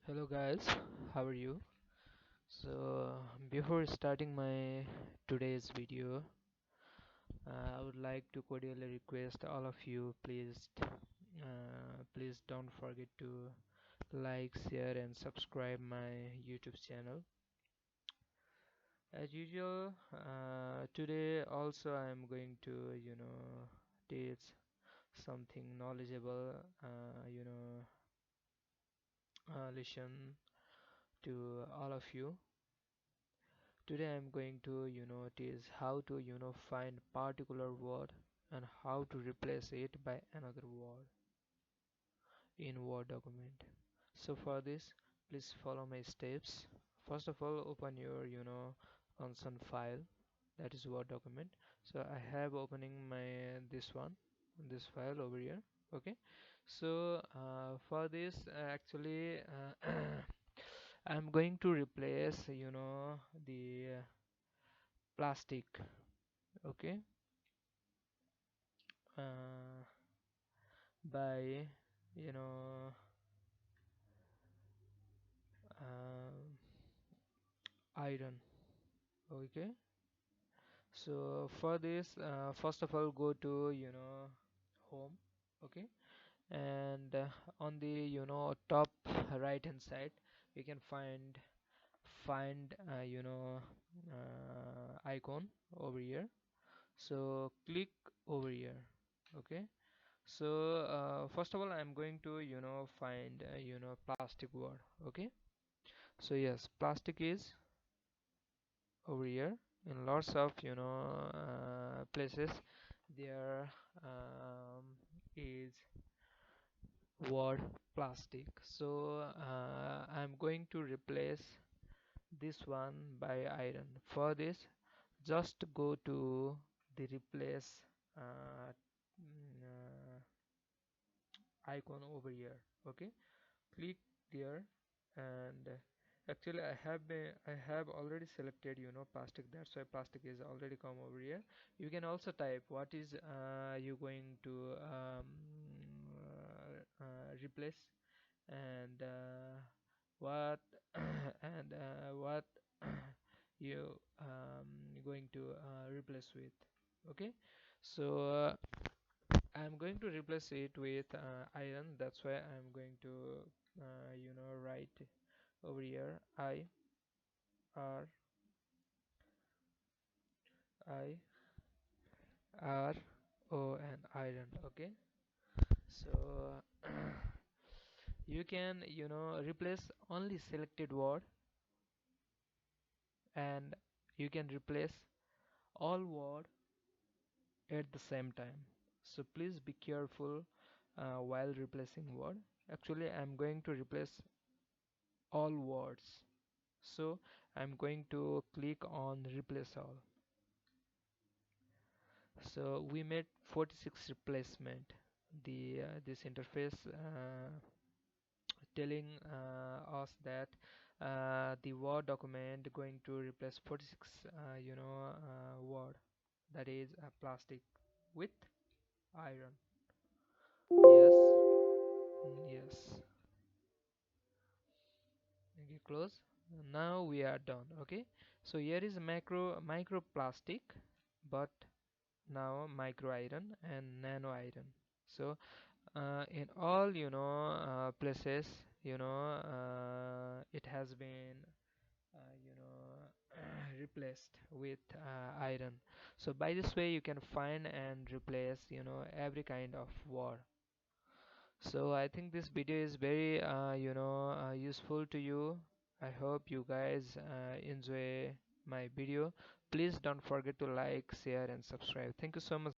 Hello guys, how are you? Before starting my today's video, I would like to cordially request all of you, please don't forget to like, share, and subscribe my YouTube channel. As usual, today also I am going to, teach something knowledgeable, lesson to all of you. Today I'm going to teach how to find particular word and how to replace it by another word in Word document. So for this, please follow my steps. First of all, open your concern file, that is Word document. So I have opening my this file over here. Okay. So for this actually I'm going to replace the plastic. Okay. uh, by you know um, iron. Okay. So for this, first of all, go to home. Okay. And on the top right hand side, you can find icon over here. So click over here. Okay. So first of all, I'm going to find plastic word. Okay. So yes, plastic is over here in lots of places. There is word plastic. So I'm going to replace this one by iron. For this, just go to the replace uh, icon over here. Okay. Click there. And actually I have already selected plastic, that's why plastic is already come over here. You can also type what is you going to replace, and what and what you going to replace with. Okay. So I'm going to replace it with iron, that's why I'm going to write over here I R O N, iron. Okay. So you can replace only selected word, and you can replace all word at the same time. So please be careful while replacing word. Actually I'm going to replace all words, so I'm going to click on replace all. So we made 46 replacement. The this interface telling us that the word document going to replace 46 word, that is plastic with iron. Yes. Yes. Okay, close. Now we are done. Okay. So here is microplastic, but now micro iron and nano iron. So in all places, it has been replaced with iron. So by this way you can find and replace every kind of war. So I think this video is very useful to you. I hope you guys enjoy my video. Please don't forget to like, share, and subscribe. Thank you so much.